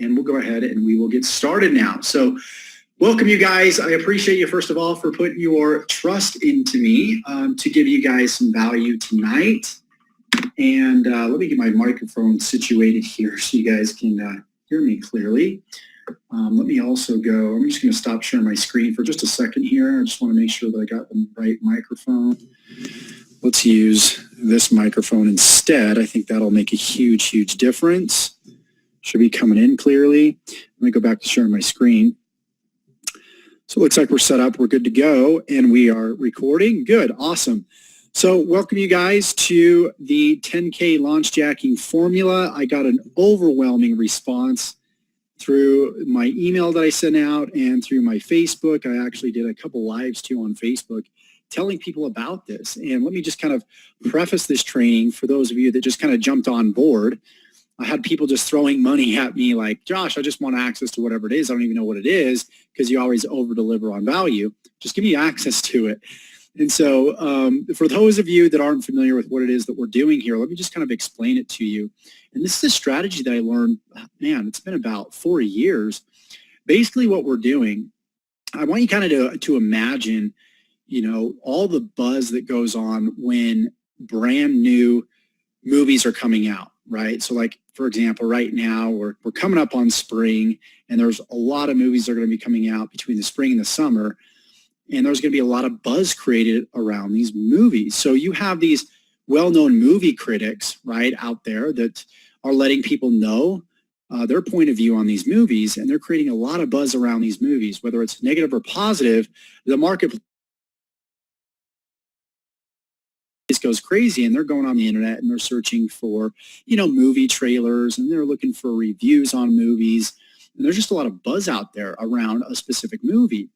and we'll go ahead and we will get started now. So welcome, you guys. I appreciate you, first of all, for putting your trust into me to give you guys some value tonight. And let me get my microphone situated here so you guys can hear me clearly. Let me also go, I'm just going to stop sharing my screen for just a second here. I just want to make sure that I got the right microphone. Let's use this microphone instead. I think that'll make a huge, huge difference. Should be coming in clearly. Let me go back to sharing my screen. So it looks like we're set up. We're good to go, and we are recording. Good. Awesome. So welcome you guys to the 10K launch jacking formula. I got an overwhelming response through my email that I sent out and through my Facebook. I actually did a couple lives too on Facebook telling people about this. And let me just kind of preface this training for those of you that just kind of jumped on board. I had people just throwing money at me like, Josh, I just want access to whatever it is. I don't even know what it is because you always over-deliver on value. Just give me access to it. And so for those of you that aren't familiar with what it is that we're doing here, let me just kind of explain it to you. And this is a strategy that I learned, man, it's been about 4 years. Basically what we're doing, I want you kind of to imagine, you know, all the buzz that goes on when brand new movies are coming out, right? So like, for example, right now we're coming up on spring, and there's a lot of movies that are going to be coming out between the spring and the summer. And there's going to be a lot of buzz created around these movies. So you have these well-known movie critics, right, out there that are letting people know their point of view on these movies, and they're creating a lot of buzz around these movies, whether it's negative or positive. The market goes crazy, and they're going on the internet and they're searching for, you know, movie trailers, and they're looking for reviews on movies. And there's just a lot of buzz out there around a specific movie.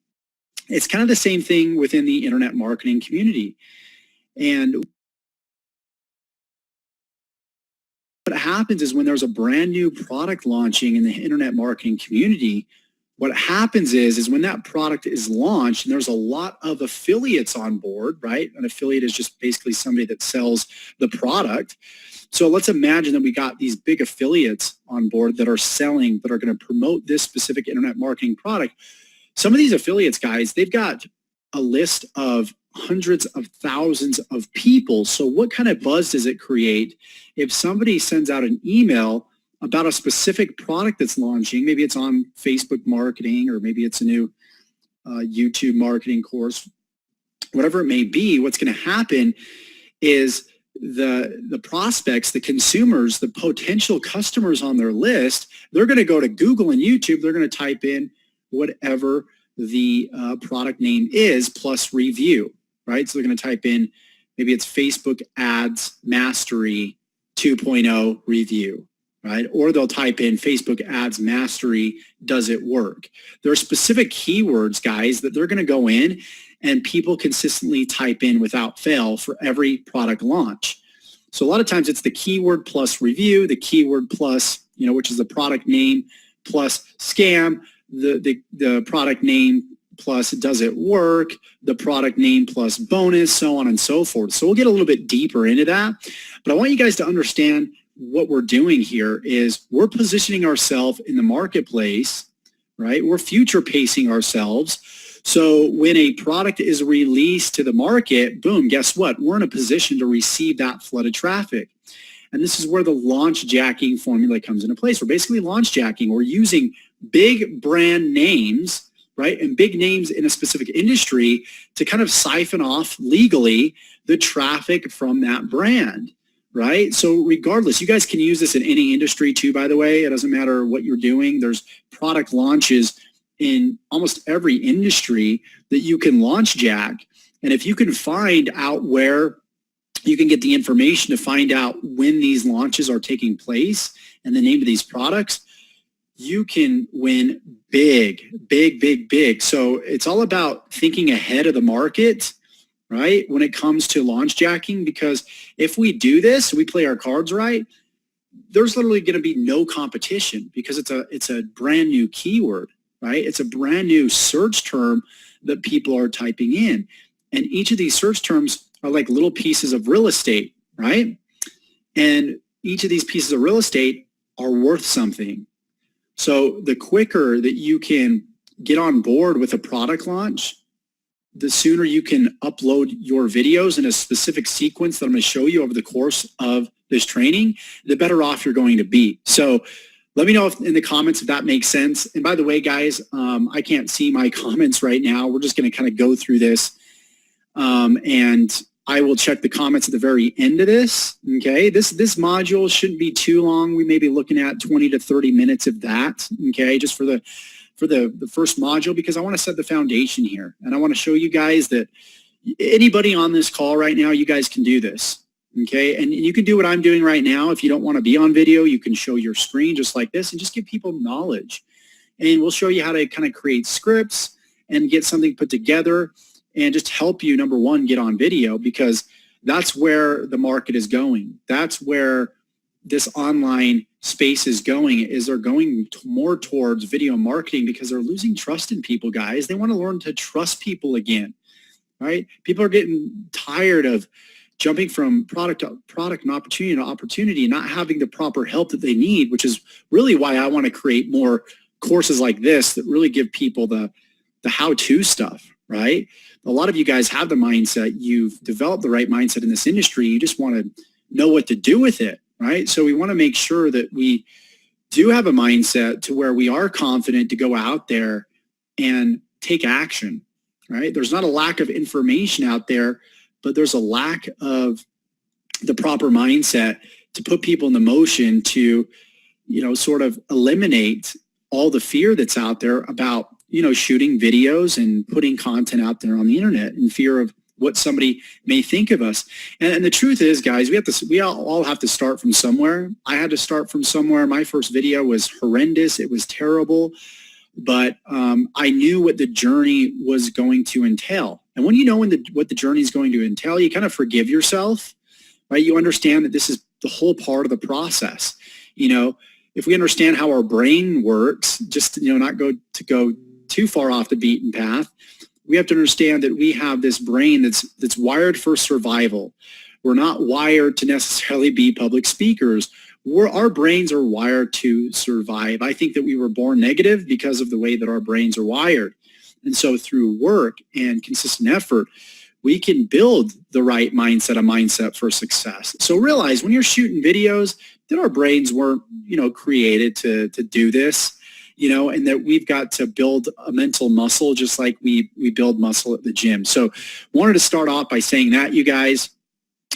It's kind of the same thing within the internet marketing community. And what happens is when there's a brand new product launching in the internet marketing community, what happens is when that product is launched and there's a lot of affiliates on board, right? An affiliate is just basically somebody that sells the product. So let's imagine that we got these big affiliates on board that are selling, that are going to promote this specific internet marketing product. Some of these affiliates, guys, they've got a list of hundreds of thousands of people. So what kind of buzz does it create if somebody sends out an email about a specific product that's launching? Maybe it's on Facebook marketing, or maybe it's a new YouTube marketing course, whatever it may be. What's going to happen is the prospects, the consumers, the potential customers on their list, they're going to go to Google and YouTube. They're going to type in whatever the product name is plus review, right? So they're going to type in, maybe it's Facebook Ads Mastery 2.0 review, right? Or they'll type in Facebook Ads Mastery, does it work? There are specific keywords, guys, that they're going to go in and people consistently type in without fail for every product launch. So a lot of times it's the keyword plus review, the keyword plus, you know, which is the product name, plus scam, the product name plus does it work, the product name plus bonus, so on and so forth. So we'll get a little bit deeper into that. But I want you guys to understand what we're doing here is we're positioning ourselves in the marketplace, right? We're future pacing ourselves. So when a product is released to the market, boom, guess what? We're in a position to receive that flood of traffic. And this is where the launch jacking formula comes into place. We're basically launch jacking. We're using big brand names, right, and big names in a specific industry to kind of siphon off legally the traffic from that brand, right? So regardless, you guys can use this in any industry too, by the way. It doesn't matter what you're doing. There's product launches in almost every industry that you can launch jack. And if you can find out where you can get the information to find out when these launches are taking place and the name of these products, you can win big, big, big, big. So it's all about thinking ahead of the market, right, when it comes to launch jacking, because if we do this, we play our cards right, there's literally going to be no competition because it's a brand new keyword, right? It's a brand new search term that people are typing in. And each of these search terms are like little pieces of real estate, right? And each of these pieces of real estate are worth something. So the quicker that you can get on board with a product launch, the sooner you can upload your videos in a specific sequence that I'm going to show you over the course of this training, the better off you're going to be. So let me know in the comments if that makes sense. And by the way, guys, I can't see my comments right now. We're just going to kind of go through this. And I will check the comments at the very end of this. Okay, this module shouldn't be too long. We may be looking at 20 to 30 minutes of that. Okay, just for the first module, because I want to set the foundation here, and I want to show you guys that anybody on this call right now, you guys can do this. Okay, and you can do what I'm doing right now. If you don't want to be on video, you can show your screen just like this and just give people knowledge. And we'll show you how to kind of create scripts and get something put together and just help you, number one, get on video, because that's where the market is going. That's where this online space is going, is they're going more towards video marketing because they're losing trust in people, guys. They want to learn to trust people again, right? People are getting tired of jumping from product to product and opportunity to opportunity and not having the proper help that they need, which is really why I want to create more courses like this that really give people the how-to stuff, right? A lot of you guys have the mindset. You've developed the right mindset in this industry. You just want to know what to do with it, right? So we want to make sure that we do have a mindset to where we are confident to go out there and take action, right? There's not a lack of information out there, but there's a lack of the proper mindset to put people in the motion to, sort of eliminate all the fear that's out there about, shooting videos and putting content out there on the internet in fear of what somebody may think of us. And the truth is, guys, we all have to start from somewhere. I had to start from somewhere. My first video was horrendous. It was terrible. But I knew what the journey was going to entail. And when you know what the journey is going to entail, you kind of forgive yourself, right? You understand that this is the whole part of the process. If we understand how our brain works, just not go too far off the beaten path, we have to understand that we have this brain that's wired for survival. We're not wired to necessarily be public speakers. Our brains are wired to survive. I think that we were born negative because of the way that our brains are wired. And so through work and consistent effort, we can build the right mindset, a mindset for success. So realize when you're shooting videos that our brains weren't, created to do this, and that we've got to build a mental muscle just like we build muscle at the gym. So wanted to start off by saying that, you guys.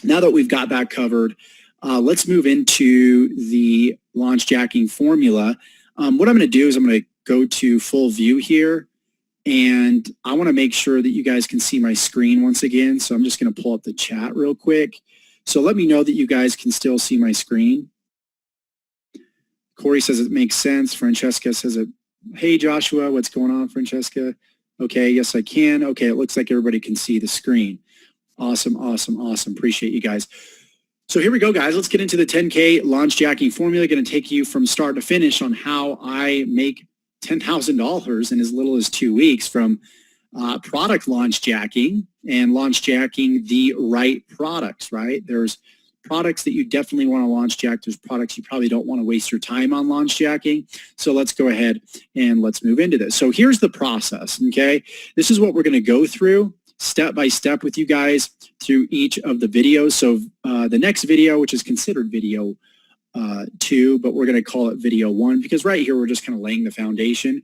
Now that we've got that covered, let's move into the launch jacking formula. What I'm going to do is I'm going to go to full view here, and I want to make sure that you guys can see my screen once again. So I'm just going to pull up the chat real quick. So let me know that you guys can still see my screen. Corey says it makes sense. Francesca says it. Hey, Joshua, what's going on, Francesca? Okay, yes, I can. Okay, it looks like everybody can see the screen. Awesome, awesome, awesome. Appreciate you guys. So here we go, guys. Let's get into the 10K launch jacking formula. Going to take you from start to finish on how I make $10,000 in as little as 2 weeks from product launch jacking and launch jacking the right products, right? There's products that you definitely want to launch jack. There's products you probably don't want to waste your time on launch jacking. So let's go ahead and let's move into this. So here's the process, okay? This is what we're going to go through step by step with you guys through each of the videos. So the next video, which is considered video 2, but we're going to call it video 1 because right here we're just kind of laying the foundation.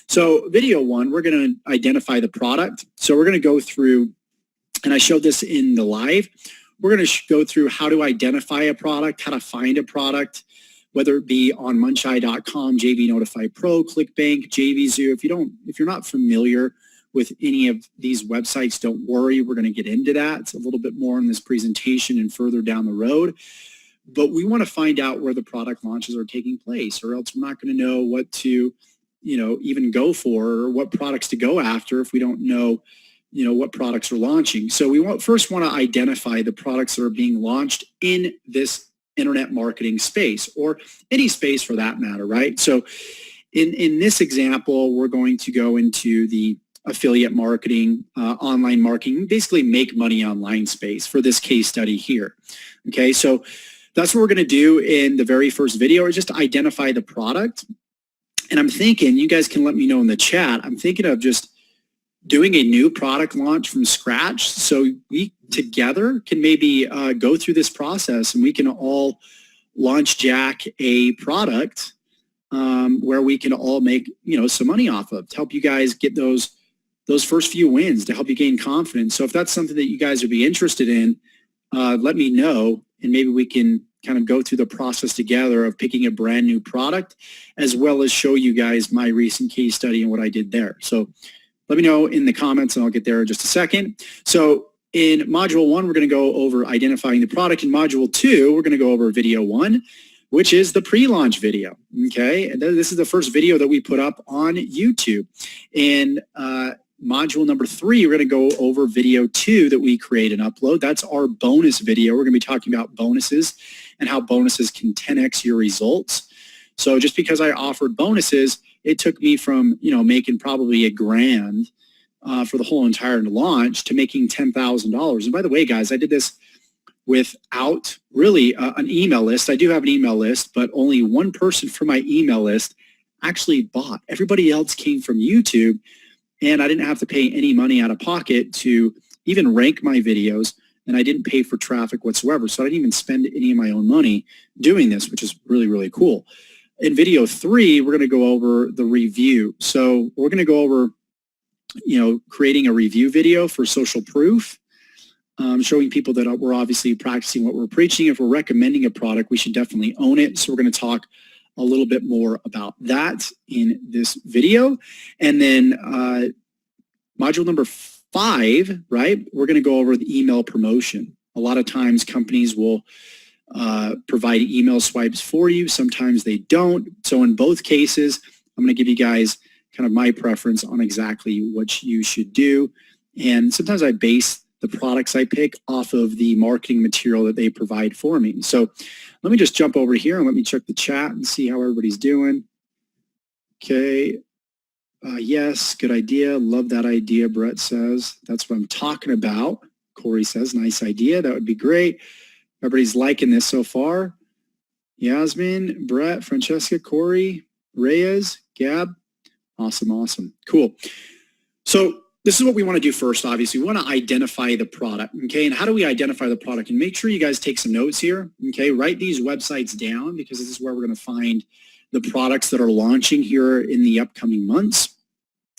So video 1, we're going to identify the product. So we're going to go through, and I showed this in the live, we're going to go through how to identify a product, how to find a product, whether it be on muncheye.com, JV Notify Pro, ClickBank, JVZoo. If you're not familiar with any of these websites, don't worry. We're going to get into that. It's a little bit more in this presentation and further down the road. But we want to find out where the product launches are taking place, or else we're not going to know what to, even go for or what products to go after if we don't know, what products are launching. So we first want to identify the products that are being launched in this internet marketing space or any space for that matter, right? So in this example, we're going to go into the affiliate marketing, online marketing, basically make money online space for this case study here. Okay, so that's what we're going to do in the very first video, is just identify the product. And I'm thinking, you guys can let me know in the chat, I'm thinking of just doing a new product launch from scratch, so we together can maybe go through this process and we can all launch Jack a product where we can all make some money off of, to help you guys get those first few wins, to help you gain confidence. So if that's something that you guys would be interested in, let me know, and maybe we can kind of go through the process together of picking a brand new product, as well as show you guys my recent case study and what I did there. So let me know in the comments, and I'll get there in just a second. So in Module 1, we're going to go over identifying the product. In Module 2, we're going to go over Video 1, which is the pre-launch video, okay? And this is the first video that we put up on YouTube. In Module number 3, we're going to go over Video 2 that we create and upload. That's our bonus video. We're going to be talking about bonuses and how bonuses can 10x your results. So just because I offered bonuses, it took me from, making probably $1,000 for the whole entire launch to making $10,000. And by the way, guys, I did this without really an email list. I do have an email list, but only one person from my email list actually bought. Everybody else came from YouTube, and I didn't have to pay any money out of pocket to even rank my videos, and I didn't pay for traffic whatsoever. So I didn't even spend any of my own money doing this, which is really, really cool. In Video 3, we're going to go over the review. So we're going to go over, creating a review video for social proof, showing people that we're obviously practicing what we're preaching. If we're recommending a product, we should definitely own it. So we're going to talk a little bit more about that in this video. And then module number 5, right, we're going to go over the email promotion. A lot of times companies will provide email swipes for you. Sometimes they don't. So in both cases, I'm going to give you guys kind of my preference on exactly what you should do. And sometimes I base the products I pick off of the marketing material that they provide for me. So let me just jump over here and let me check the chat and see how everybody's doing. Okay. Yes, good idea. Love that idea, Brett says. That's what I'm talking about. Corey says, nice idea. That would be great. Everybody's liking this so far. Yasmin, Brett, Francesca, Corey, Reyes, Gab. Awesome, awesome. Cool. So this is what we want to do first, obviously. We want to identify the product, okay? And how do we identify the product? And make sure you guys take some notes here, okay? Write these websites down, because this is where we're going to find the products that are launching here in the upcoming months.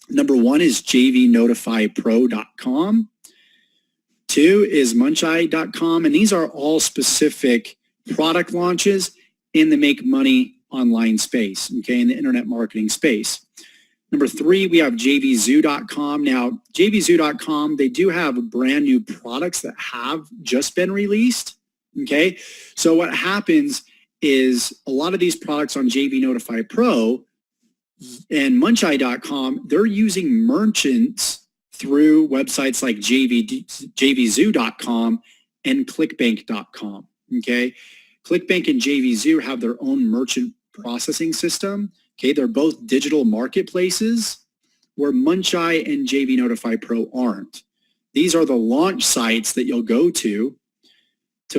Number 1 is jvnotifypro.com. 2 is muncheye.com. And these are all specific product launches in the make money online space, okay, in the internet marketing space. Number 3, we have jvzoo.com. Now, jvzoo.com, they do have brand new products that have just been released, okay? So what happens is a lot of these products on JV Notify Pro and muncheye.com, they're using merchants through websites like jvzoo.com and clickbank.com, okay? Clickbank and JVZoo have their own merchant processing system. Okay, they're both digital marketplaces where Muncheye and JV Notify Pro aren't. These are the launch sites that you'll go to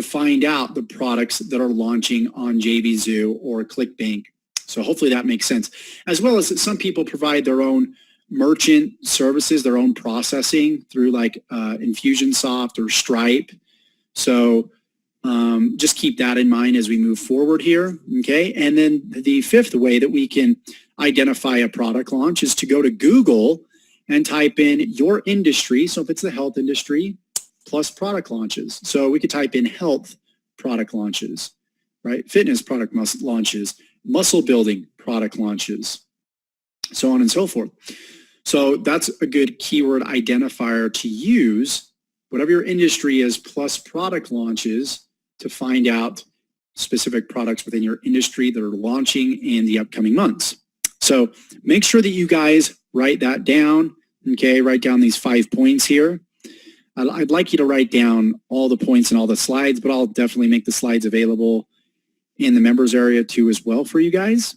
find out the products that are launching on JVZoo or ClickBank. So hopefully that makes sense. As well as some people provide their own merchant services, their own processing through like Infusionsoft or Stripe. So just keep that in mind as we move forward here, okay? And then the 5th way that we can identify a product launch is to go to Google and type in your industry. So if it's the health industry, plus product launches. So we could type in health product launches, right? Fitness product launches, muscle building product launches, so on and so forth. So that's a good keyword identifier to use, whatever your industry is, plus product launches, to find out specific products within your industry that are launching in the upcoming months. So make sure that you guys write that down, okay? Write down these 5 points here. I'd like you to write down all the points and all the slides, but I'll definitely make the slides available in the members area too as well for you guys.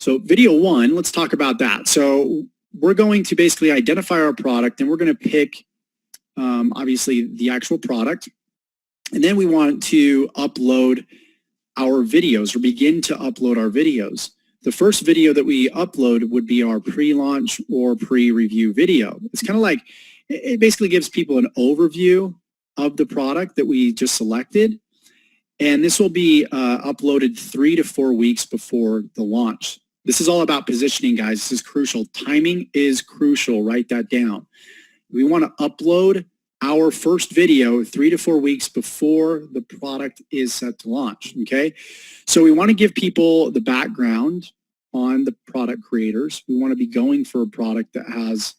So video 1, let's talk about that. So we're going to basically identify our product, and we're going to pick obviously the actual product. And then we want to upload our videos, or begin to upload our videos. the first video that we upload would be our pre-launch or pre-review video. It's kind of like, it basically gives people an overview of the product that we just selected. And this will be uploaded 3 to 4 weeks before the launch. This is all about positioning, guys. This is crucial. Timing is crucial. Write that down. We want to upload our first video 3 to 4 weeks before the product is set to launch, okay? So we want to give people the background on the product creators. We want to be going for a product that has,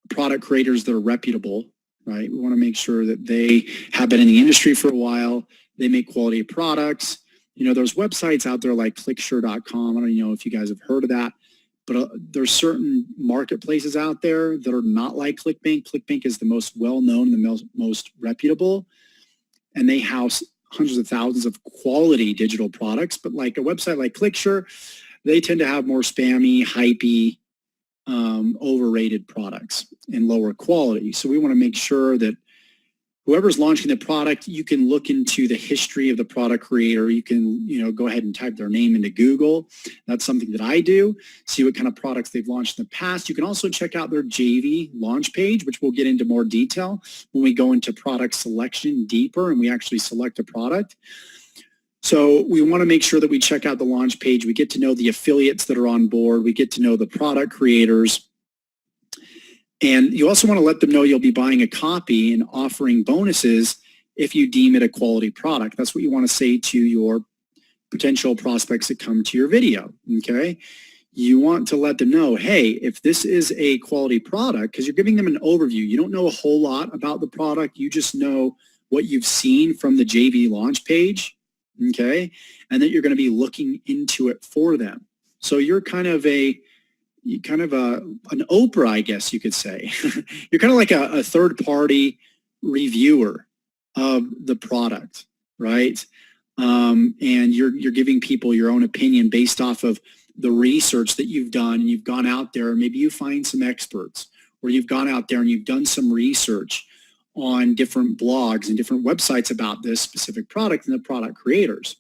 product creators that are reputable, right? We want to make sure that they have been in the industry for a while. They make quality products. There's websites out there like clicksure.com. I don't know if you guys have heard of that, but there's certain marketplaces out there that are not like ClickBank. ClickBank is the most well-known and the most reputable, and they house hundreds of thousands of quality digital products. But like a website like ClickSure, they tend to have more spammy, hypey, overrated products and lower quality. So we want to make sure that whoever's launching the product, you can look into the history of the product creator. You can, go ahead and type their name into Google. That's something that I do. See what kind of products they've launched in the past. You can also check out their JV launch page, which we'll get into more detail when we go into product selection deeper and we actually select a product. So we want to make sure that we check out the launch page. We get to know the affiliates that are on board. We get to know the product creators. And you also want to let them know you'll be buying a copy and offering bonuses if you deem it a quality product. That's what you want to say to your potential prospects that come to your video, okay? You want to let them know, hey, if this is a quality product, because you're giving them an overview. You don't know a whole lot about the product. You just know what you've seen from the JV launch page, okay? And that you're going to be looking into it for them. So you're kind of an Oprah, I guess you could say. You're kind of like a third-party reviewer of the product, right? And you're giving people your own opinion based off of the research that you've done, and you've gone out there, and maybe you find some experts, or you've gone out there and you've done some research on different blogs and different websites about this specific product and the product creators.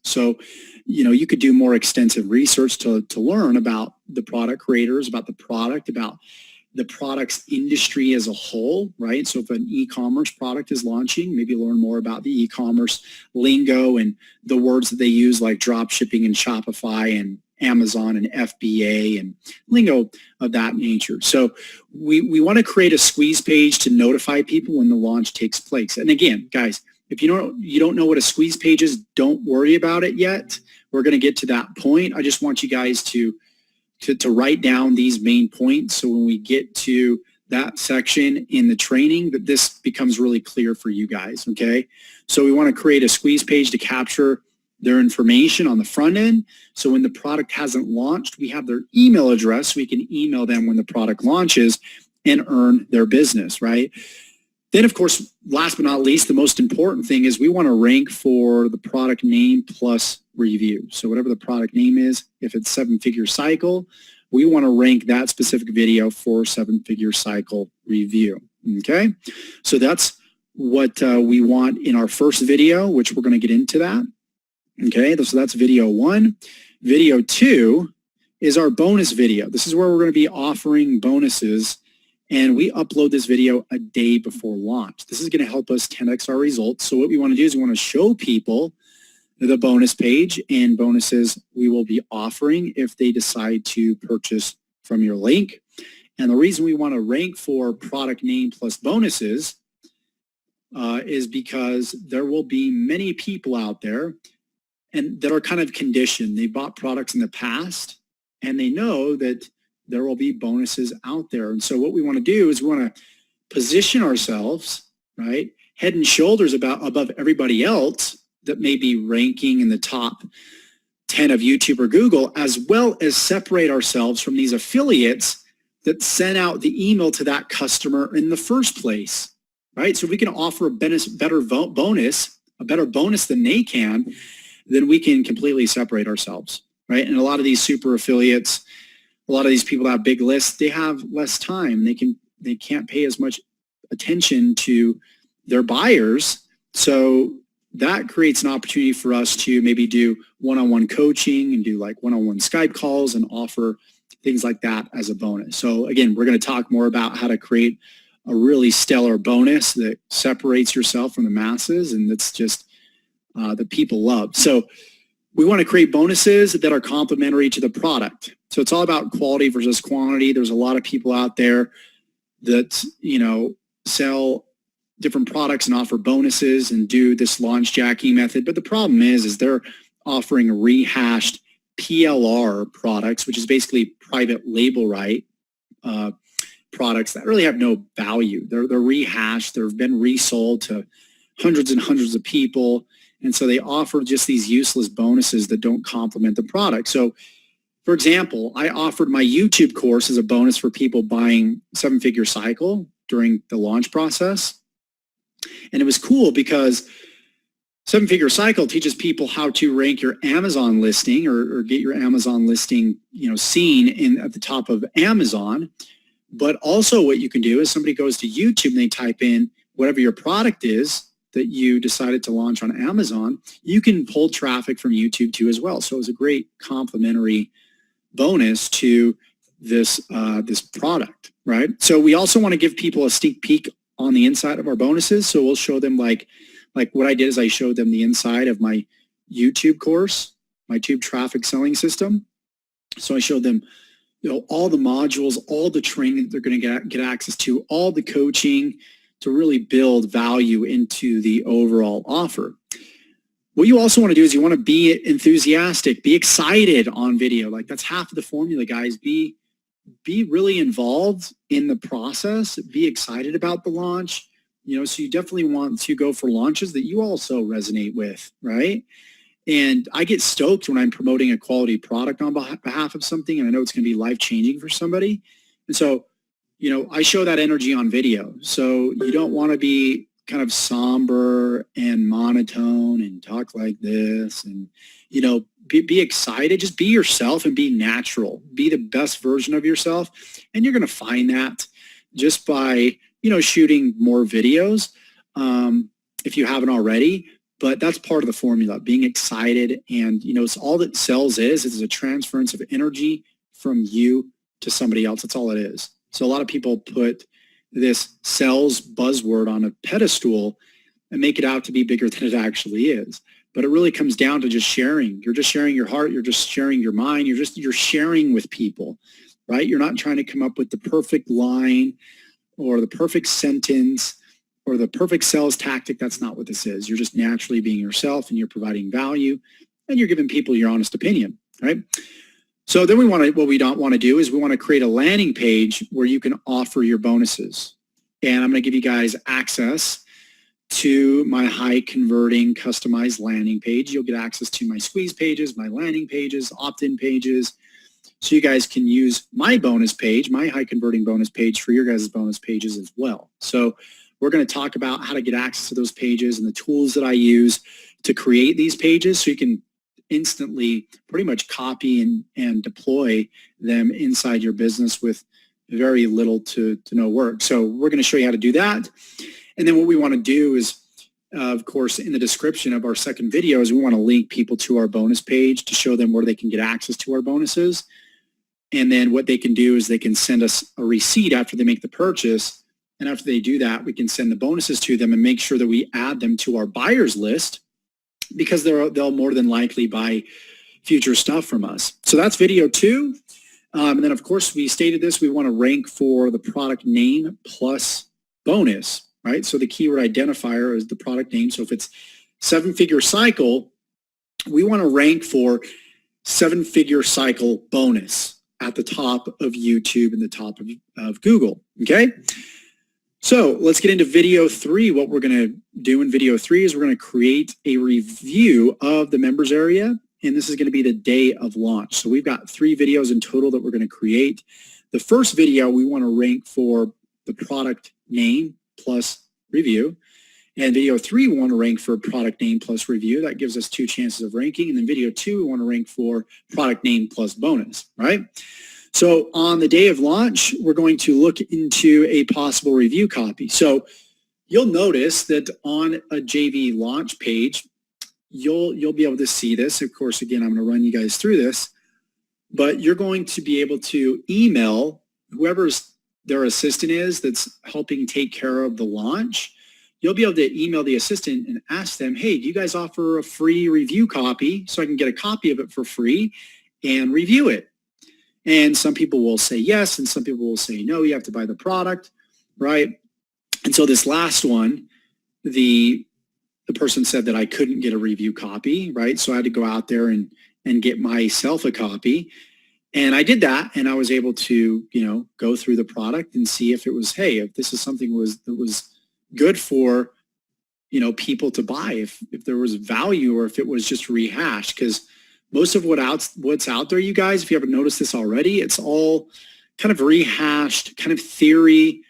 So, you could do more extensive research to learn about the product creators, about the product, about the product's industry as a whole, right? So if an e-commerce product is launching, maybe learn more about the e-commerce lingo and the words that they use, like drop shipping and Shopify and Amazon and FBA and lingo of that nature. So we want to create a squeeze page to notify people when the launch takes place. And again, guys, if you don't know what a squeeze page is, don't worry about it yet. We're going to get to that point. I just want you guys to write down these main points, so when we get to that section in the training, that this becomes really clear for you guys, okay? So we want to create a squeeze page to capture their information on the front end. So when the product hasn't launched, we have their email address. We can email them when the product launches and earn their business, right? Then, of course, last but not least, the most important thing is we want to rank for the product name plus review. So whatever the product name is, if it's 7-figure cycle, we want to rank that specific video for 7-figure cycle review, okay? So that's what we want in our first video, which we're going to get into that, okay? So that's video 1. Video 2 is our bonus video. This is where we're going to be offering bonuses, and we upload this video a day before launch. This is going to help us 10x our results. So what we want to do is we want to show people the bonus page and bonuses we will be offering if they decide to purchase from your link. And the reason we want to rank for product name plus bonuses is because there will be many people out there and that are kind of conditioned. They bought products in the past and they know that there will be bonuses out there. And so what we want to do is we want to position ourselves, right, head and shoulders above everybody else that may be ranking in the top 10 of YouTube or Google, as well as separate ourselves from these affiliates that sent out the email to that customer in the first place, right? So if we can offer a better bonus than they can, then we can completely separate ourselves, right? And a lot of these super affiliates, a lot of these people that have big lists, they have less time. They can't pay as much attention to their buyers. So that creates an opportunity for us to maybe do one-on-one coaching and do like one-on-one Skype calls and offer things like that as a bonus. So again, we're going to talk more about how to create a really stellar bonus that separates yourself from the masses and that's just that people love. So we want to create bonuses that are complementary to the product. So it's all about quality versus quantity. There's a lot of people out there that, sell different products and offer bonuses and do this launch jacking method. But the problem is they're offering rehashed PLR products, which is basically private label right products that really have no value. They're rehashed. They've been resold to hundreds and hundreds of people. And so they offer just these useless bonuses that don't complement the product. So for example, I offered my YouTube course as a bonus for people buying 7-Figure Cycle during the launch process. And it was cool because 7-Figure Cycle teaches people how to rank your Amazon listing or get your Amazon listing, seen at the top of Amazon. But also what you can do is somebody goes to YouTube and they type in whatever your product is that you decided to launch on Amazon, you can pull traffic from YouTube too as well. So it was a great complementary bonus to this product, right? So we also want to give people a sneak peek on the inside of our bonuses. So we'll show them like what I did is I showed them the inside of my YouTube course, my Tube traffic selling system. So I showed them all the modules, all the training that they're going to get access to, all the coaching to really build value into the overall offer. What you also want to do is you want to be enthusiastic, be excited on video. Like that's half of the formula, guys. Be really involved in the process, be excited about the launch, so you definitely want to go for launches that you also resonate with, right? And I get stoked when I'm promoting a quality product on behalf of something and I know it's going to be life-changing for somebody. And so, I show that energy on video. So you don't want to be kind of somber and monotone and talk like this and, be excited. Just be yourself and be natural. Be the best version of yourself. And you're going to find that just by, shooting more videos if you haven't already. But that's part of the formula, being excited. And, it's all that sells is a transference of energy from you to somebody else. That's all it is. So a lot of people put this sales buzzword on a pedestal and make it out to be bigger than it actually is. But it really comes down to just sharing. You're just sharing your heart. You're just sharing your mind. You're sharing with people, right? You're not trying to come up with the perfect line or the perfect sentence or the perfect sales tactic. That's not what this is. You're just naturally being yourself and you're providing value and you're giving people your honest opinion, right? So then what we don't want to do is we want to create a landing page where you can offer your bonuses. And I'm going to give you guys access to my high converting customized landing page. You'll get access to my squeeze pages, my landing pages, opt-in pages. So you guys can use my bonus page, my high converting bonus page for your guys' bonus pages as well. So we're going to talk about how to get access to those pages and the tools that I use to create these pages so you can instantly pretty much copy and deploy them inside your business with very little to no work. So we're going to show you how to do that. And then what we want to do is, of course, in the description of our second video is we want to link people to our bonus page to show them where they can get access to our bonuses. And then what they can do is they can send us a receipt after they make the purchase. And after they do that, we can send the bonuses to them and make sure that we add them to our buyers list because they'll more than likely buy future stuff from us. So that's video 2. And then, of course, we stated this. We want to rank for the product name plus bonus, right? So the keyword identifier is the product name. So if it's 7-Figure Cycle, we want to rank for 7-Figure Cycle bonus at the top of YouTube and the top of Google, okay? So let's get into video 3. What we're going to do in video 3 is we're going to create a review of the members area, and this is going to be the day of launch. So we've got 3 videos in total that we're going to create. The first video, we want to rank for the product name plus review. And video 3, we want to rank for product name plus review. That gives us 2 chances of ranking. And then video 2, we want to rank for product name plus bonus, right? So on the day of launch, we're going to look into a possible review copy. So, you'll notice that on a JV launch page, you'll be able to see this. Of course, again, I'm going to run you guys through this, but you're going to be able to email whoever's their assistant is that's helping take care of the launch. You'll be able to email the assistant and ask them, hey, do you guys offer a free review copy so I can get a copy of it for free and review it? And some people will say yes, and some people will say no, you have to buy the product, right? And so this last one, the person said that I couldn't get a review copy, right? So I had to go out there and get myself a copy. And I did that, and I was able to, go through the product and see if it was, hey, if this is something that was good for, people to buy, if there was value, or if it was just rehashed. Because most of what's out there, you guys, if you haven't noticed this already, it's all kind of rehashed, kind of theory,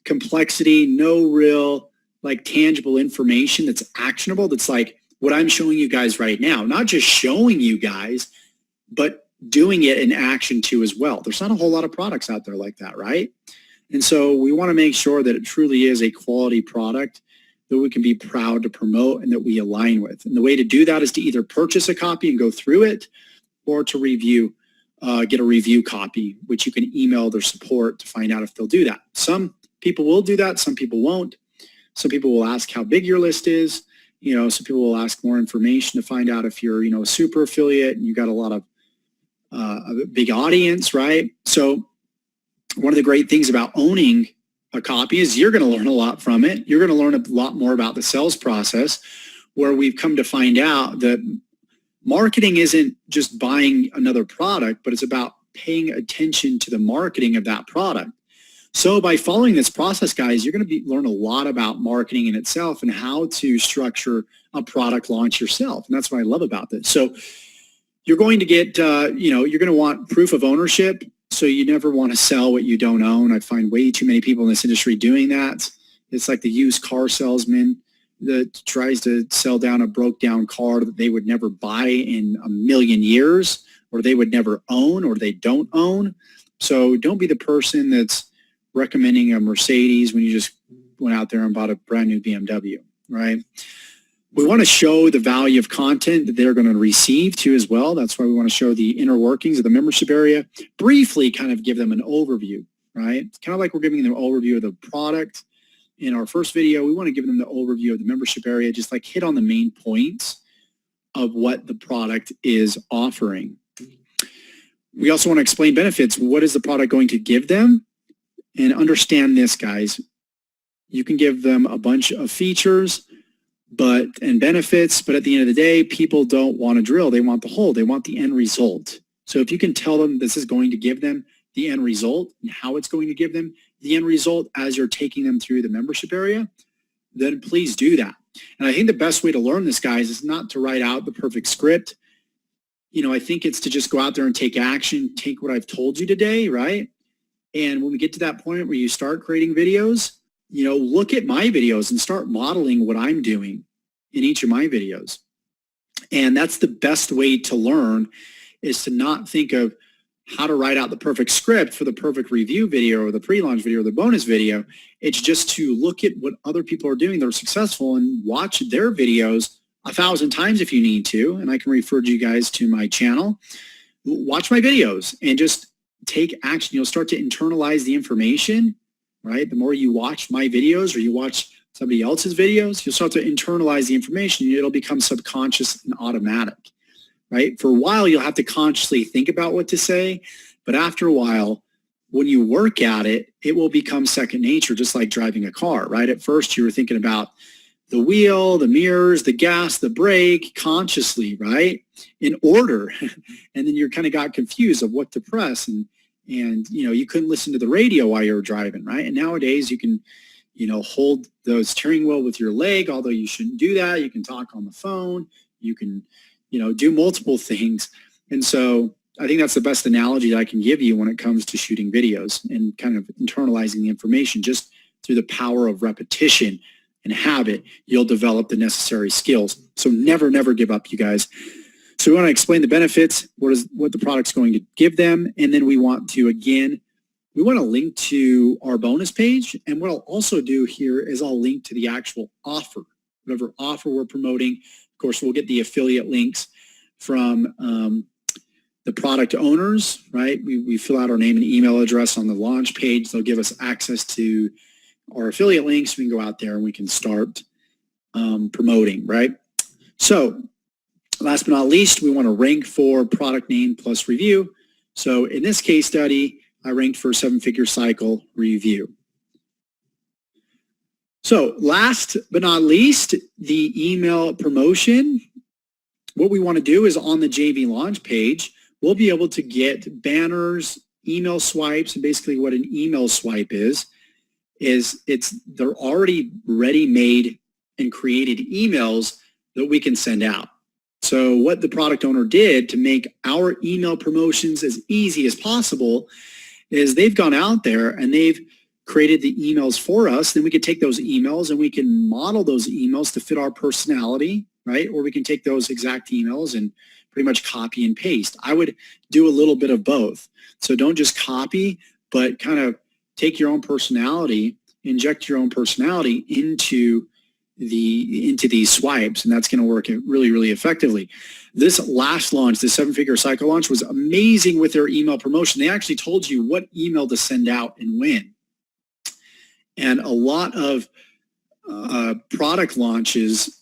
complexity, no real like tangible information that's actionable. That's like what I'm showing you guys right now, not just showing you guys, but doing it in action too as well. There's not a whole lot of products out there like that, right? And so we want to make sure that it truly is a quality product that we can be proud to promote and that we align with. And the way to do that is to either purchase a copy and go through it, or to get a review copy, which you can email their support to find out if they'll do that. Some people will do that. Some people won't. Some people will ask how big your list is. Some people will ask more information to find out if you're, a super affiliate and you got a lot of a big audience, right? So one of the great things about owning a copy is you're going to learn a lot from it. You're going to learn a lot more about the sales process, where we've come to find out that marketing isn't just buying another product, but it's about paying attention to the marketing of that product. So by following this process, guys, you're going to learn a lot about marketing in itself and how to structure a product launch yourself. And that's what I love about this. So you're going to get, you're going to want proof of ownership. So you never want to sell what you don't own. I find way too many people in this industry doing that. It's like the used car salesman that tries to sell down a broke down car that they would never buy in a million years, or they would never own, or they don't own. So don't be the person that's recommending a Mercedes when you just went out there and bought a brand new BMW, right? We want to show the value of content that they're going to receive too as well. That's why we want to show the inner workings of the membership area. Briefly kind of give them an overview, right? It's kind of like we're giving them an overview of the product. In our first video, we want to give them the overview of the membership area, just like hit on the main points of what the product is offering. We also want to explain benefits. What is the product going to give them? And understand this, guys. You can give them a bunch of features and benefits, but at the end of the day, people don't want to drill. They want the whole. They want the end result. So if you can tell them this is going to give them the end result and how it's going to give them the end result as you're taking them through the membership area, then please do that. And I think the best way to learn this, guys, is not to write out the perfect script. I think it's to just go out there and take action, take what I've told you today, right? And when we get to that point where you start creating videos, look at my videos and start modeling what I'm doing in each of my videos. And that's the best way to learn, is to not think of how to write out the perfect script for the perfect review video or the pre-launch video or the bonus video. It's just to look at what other people are doing that are successful and watch their videos 1,000 times if you need to. And I can refer you guys to my channel. Watch my videos and just take action. You'll start to internalize the information, right? The more you watch my videos or you watch somebody else's videos, you'll start to internalize the information. It'll become subconscious and automatic, right? For a while, you'll have to consciously think about what to say, but after a while, when you work at it, it will become second nature, just like driving a car, right? At first, you were thinking about the wheel, the mirrors, the gas, the brake consciously, right? In order. And then you kind of got confused of what to press, and you couldn't listen to the radio while you were driving, right? And nowadays you can, hold the steering wheel with your leg, although you shouldn't do that. You can talk on the phone. You can, do multiple things. And so I think that's the best analogy that I can give you when it comes to shooting videos and kind of internalizing the information. Just through the power of repetition and habit, you'll develop the necessary skills. So never, never give up, you guys. So we want to explain the benefits, what the product's going to give them, and then we want to, again, we want to link to our bonus page. And what I'll also do here is I'll link to the actual offer, whatever offer we're promoting. Of course, we'll get the affiliate links from the product owners, right? We fill out our name and email address on the launch page. They'll give us access to our affiliate links. We can go out there and we can start promoting, right? So last but not least, we want to rank for product name plus review. So in this case study, I ranked for 7-figure cycle review. So last but not least, the email promotion. What we want to do is on the JV launch page, we'll be able to get banners, email swipes, and basically what an email swipe is they're already ready-made and created emails that we can send out. So what the product owner did to make our email promotions as easy as possible is they've gone out there and they've created the emails for us. Then we can take those emails and we can model those emails to fit our personality, right? Or we can take those exact emails and pretty much copy and paste. I would do a little bit of both. So don't just copy, but kind of take your own personality, inject your own personality into these swipes, and that's going to work really, really effectively. This last launch, the 7-figure cycle launch, was amazing with their email promotion. They actually told you what email to send out and when. And a lot of product launches,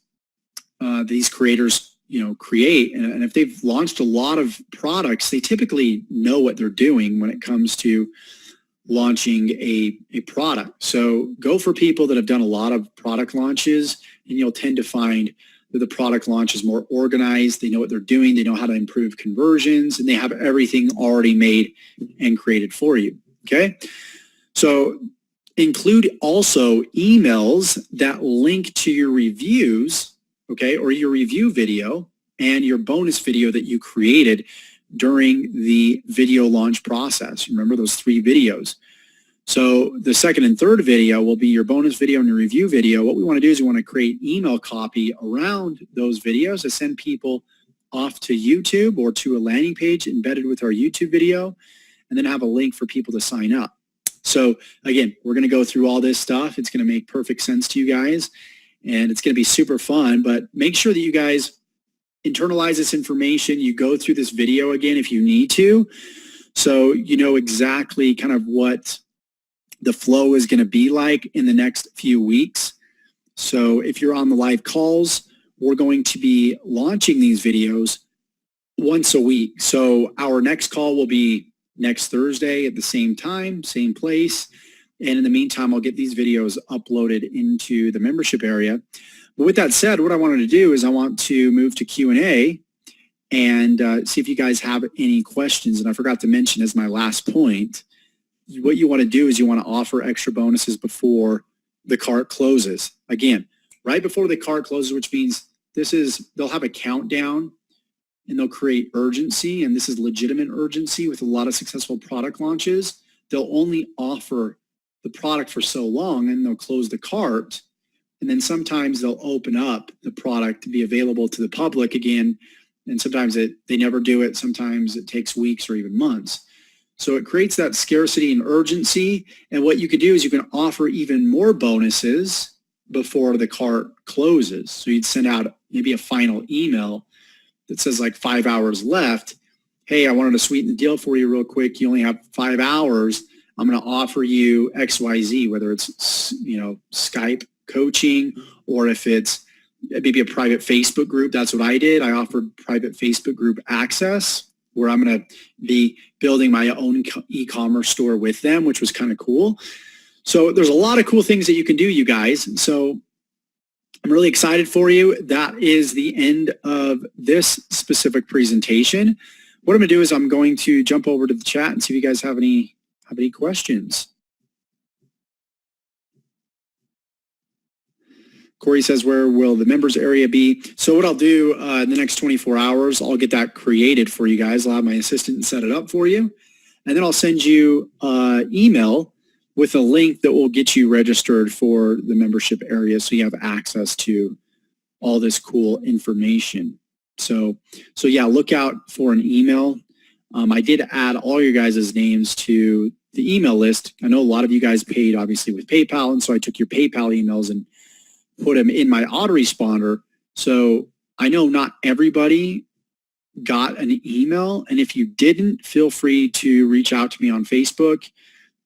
these creators, create, and if they've launched a lot of products, they typically know what they're doing when it comes to launching a product. So go for people that have done a lot of product launches, and you'll tend to find that the product launch is more organized. They know what they're doing. They know how to improve conversions, and they have everything already made and created for you. Okay. So include also emails that link to your reviews, okay, or your review video and your bonus video that you created during the video launch process. Remember those 3 videos. So the second and third video will be your bonus video and your review video. What we want to do is we want to create email copy around those videos to send people off to YouTube or to a landing page embedded with our YouTube video, and then have a link for people to sign up. So again, we're going to go through all this stuff. It's going to make perfect sense to you guys, and it's going to be super fun, but make sure that you guys internalize this information. You go through this video again if you need to, so you know exactly kind of what the flow is going to be like in the next few weeks. So if you're on the live calls, we're going to be launching these videos once a week. So our next call will be next Thursday at the same time, same place. And in the meantime, I'll get these videos uploaded into the membership area. But with that said, what I wanted to do is I want to move to Q&A and see if you guys have any questions. And I forgot to mention as my last point, what you want to do is you want to offer extra bonuses before the cart closes. Again, right before the cart closes, which means they'll have a countdown and they'll create urgency. And this is legitimate urgency with a lot of successful product launches. They'll only offer the product for so long and they'll close the cart. And then sometimes they'll open up the product to be available to the public again. And sometimes they never do it. Sometimes it takes weeks or even months. So it creates that scarcity and urgency. And what you could do is you can offer even more bonuses before the cart closes. So you'd send out maybe a final email that says like 5 hours left. Hey, I wanted to sweeten the deal for you real quick. You only have 5 hours. I'm going to offer you XYZ, whether it's, Skype coaching, or if it's maybe a private Facebook group. That's what I did. I offered private Facebook group access where I'm going to be building my own e-commerce store with them, which was kind of cool. So there's a lot of cool things that you can do, you guys. So I'm really excited for you. That is the end of this specific presentation. What I'm going to do is I'm going to jump over to the chat and see if you guys have any questions. Corey says, where will the members area be? So what I'll do in the next 24 hours, I'll get that created for you guys. I'll have my assistant set it up for you. And then I'll send you email with a link that will get you registered for the membership area so you have access to all this cool information. So yeah, look out for an email I did add all your guys' names to the email list. I know a lot of you guys paid obviously with PayPal, and so I took your PayPal emails and put them in my autoresponder. So I know not everybody got an email, and if you didn't, feel free to reach out to me on Facebook.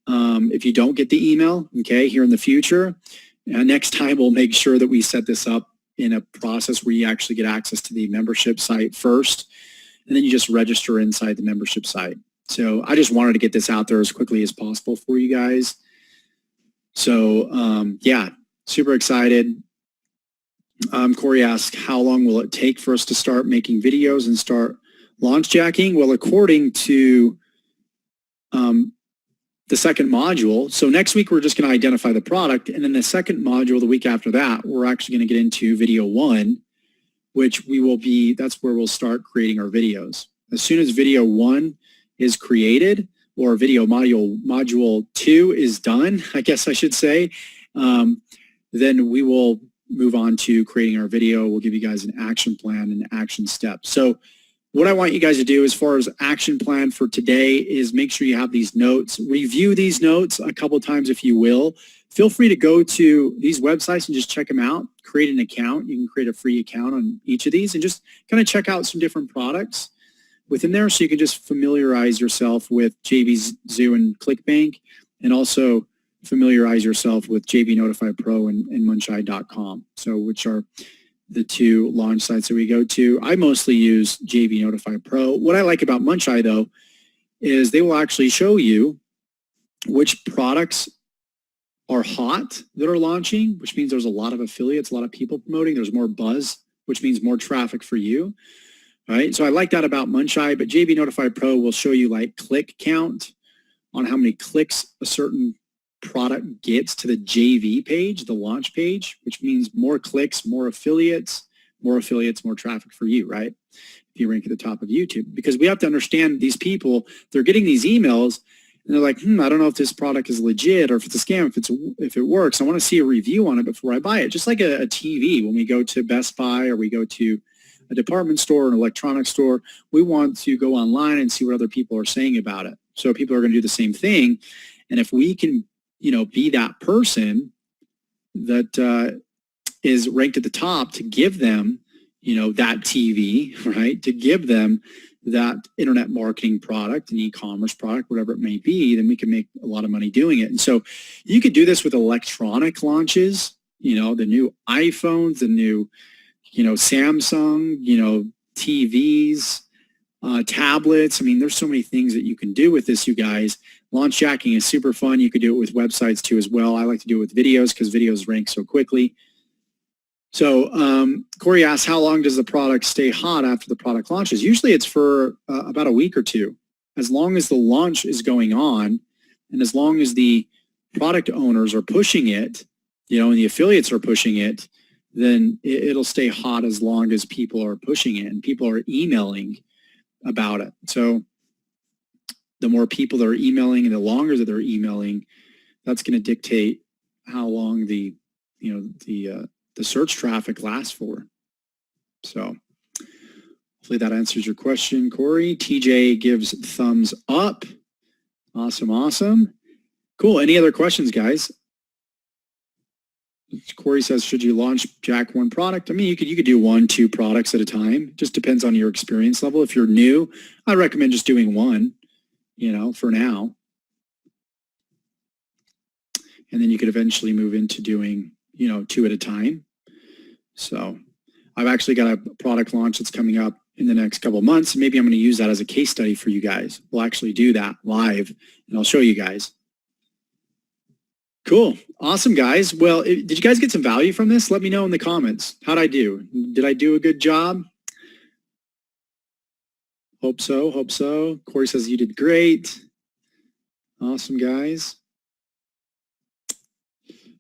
If you don't get the email, okay, here in the future, next time we'll make sure that we set this up in a process where you actually get access to the membership site first, and then you just register inside the membership site. So I just wanted to get this out there as quickly as possible for you guys. So yeah, super excited. Corey asked, how long will it take for us to start making videos and start launch jacking? Well, according to the second module, so next week we're just going to identify the product, and then the second module, the week after that, we're actually going to get into video 1, which that's where we'll start creating our videos. As soon as video 1 is created, or video module 2 is done, I guess I should say, then we will move on to creating our video. We'll give you guys an action plan and action steps. So what I want you guys to do as far as action plan for today is make sure you have these notes. Review these notes a couple of times if you will. Feel free to go to these websites and just check them out. Create an account. You can create a free account on each of these and just kind of check out some different products within there, so you can just familiarize yourself with JB Zoo and ClickBank, and also familiarize yourself with JB Notify Pro and Muncheye.com, so which are the two launch sites that we go to. I mostly use JB Notify Pro. What I like about Muncheye, though, is they will actually show you which products are hot that are launching, which means there's a lot of affiliates, a lot of people promoting. There's more buzz, which means more traffic for you. Right? So I like that about Muncheye, but JB Notify Pro will show you like click count on how many clicks a certain product gets to the JV page, the launch page, which means more clicks, more affiliates, more traffic for you, right? If you rank at the top of YouTube, because we have to understand these people, they're getting these emails and they're like, I don't know if this product is legit or if it's a scam, if it works. I want to see a review on it before I buy it. Just like a TV, when we go to Best Buy or we go to a department store, an electronics store, we want to go online and see what other people are saying about it. So people are going to do the same thing. And if we can, be that person that is ranked at the top to give them, that TV, right? To give them that internet marketing product, an e-commerce product, whatever it may be, then we can make a lot of money doing it. And so you could do this with electronic launches, the new iPhones, the new Samsung, TVs, tablets. I mean, there's so many things that you can do with this, you guys. Launch jacking is super fun. You could do it with websites too as well. I like to do it with videos because videos rank so quickly. So Corey asks, how long does the product stay hot after the product launches? Usually it's for about a week or two. As long as the launch is going on and as long as the product owners are pushing it, and the affiliates are pushing it, then it'll stay hot as long as people are pushing it and people are emailing about it. So the more people that are emailing and the longer that they're emailing, that's going to dictate how long the search traffic lasts for. So hopefully that answers your question, Corey. TJ gives thumbs up. Awesome. Cool. Any other questions, guys? Corey says, should you launch jack one product? I mean, you could do 1-2 products at a time. Just depends on your experience level. If you're new, I recommend just doing one, for now. And then you could eventually move into doing, 2 at a time. So I've actually got a product launch that's coming up in the next couple of months. Maybe I'm going to use that as a case study for you guys. We'll actually do that live and I'll show you guys. Cool. Awesome, guys. Well, did you guys get some value from this? Let me know in the comments. How'd I do? Did I do a good job? Hope so. Corey says you did great. Awesome, guys.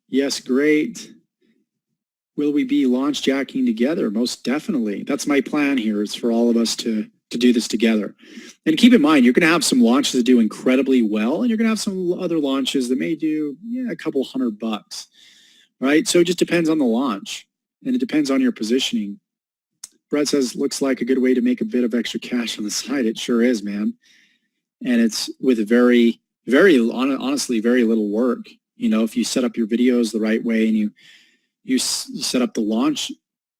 Yes, great. Will we be launch jacking together? Most definitely. That's my plan here, is for all of us to do this together. And keep in mind, you're going to have some launches that do incredibly well, and you're going to have some other launches that may do a couple $100, right? So it just depends on the launch, and it depends on your positioning. Brett says, looks like a good way to make a bit of extra cash on the side. It sure is, man. And it's with very, honestly, very little work. You know, if you set up your videos the right way and you set up the launch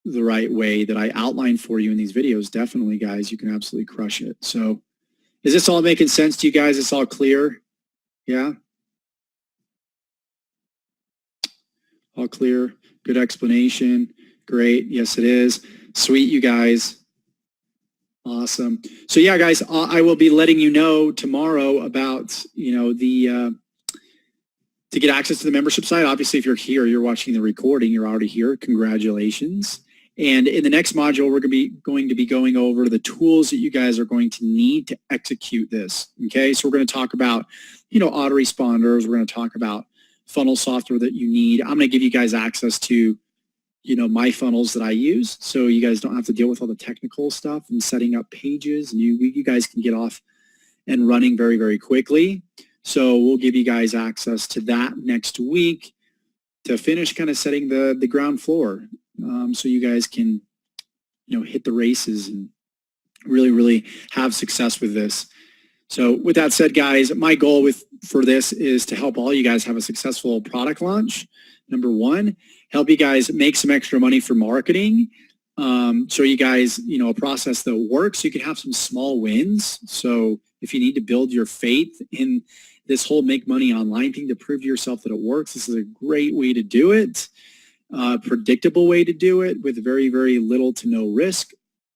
the right way that I outlined for you in these videos, definitely, guys, you can absolutely crush it. So is this all making sense to you guys? It's all clear? Yeah? All clear? Good explanation. Great. Yes, it is. Sweet, you guys. Awesome. So yeah, guys, I will be letting you know tomorrow about, you know, to get access to the membership site. Obviously, if you're here, you're watching the recording, you're already here. Congratulations. And in the next module, we're going to be going over the tools that you guys are going to need to execute this. Okay, so we're going to talk about, you know, autoresponders. We're going to talk about funnel software that you need. I'm going to give you guys access to, you know, my funnels that I use, so you guys don't have to deal with all the technical stuff and setting up pages, and you guys can get off and running very, very quickly. So we'll give you guys access to that next week to finish kind of setting the ground floor, so you guys can, you know, hit the races and really, really have success with this. So with that said, guys, my goal for this is to help all you guys have a successful product launch. Number one, help you guys make some extra money for marketing. Show you guys, you know, a process that works. You can have some small wins. So if you need to build your faith in this whole make money online thing to prove to yourself that it works, this is a great way to do it. Predictable way to do it with very, very little to no risk.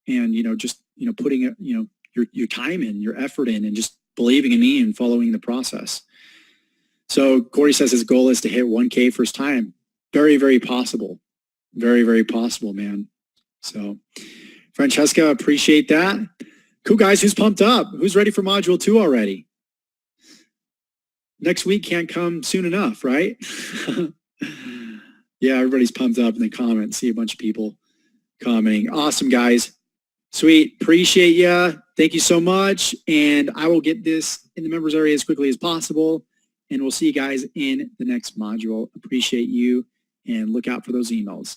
And, you know, just, you know, putting, you know, your time in, your effort in, and just believing in me and following the process. So Corey says his goal is to hit 1K first time. Very, very possible. Very, very possible, man. So Francesca, appreciate that. Cool, guys. Who's pumped up? Who's ready for module 2 already? Next week can't come soon enough, right? Yeah, everybody's pumped up in the comments. See a bunch of people commenting. Awesome, guys. Sweet. Appreciate ya. Thank you so much. And I will get this in the members area as quickly as possible. And we'll see you guys in the next module. Appreciate you, and look out for those emails.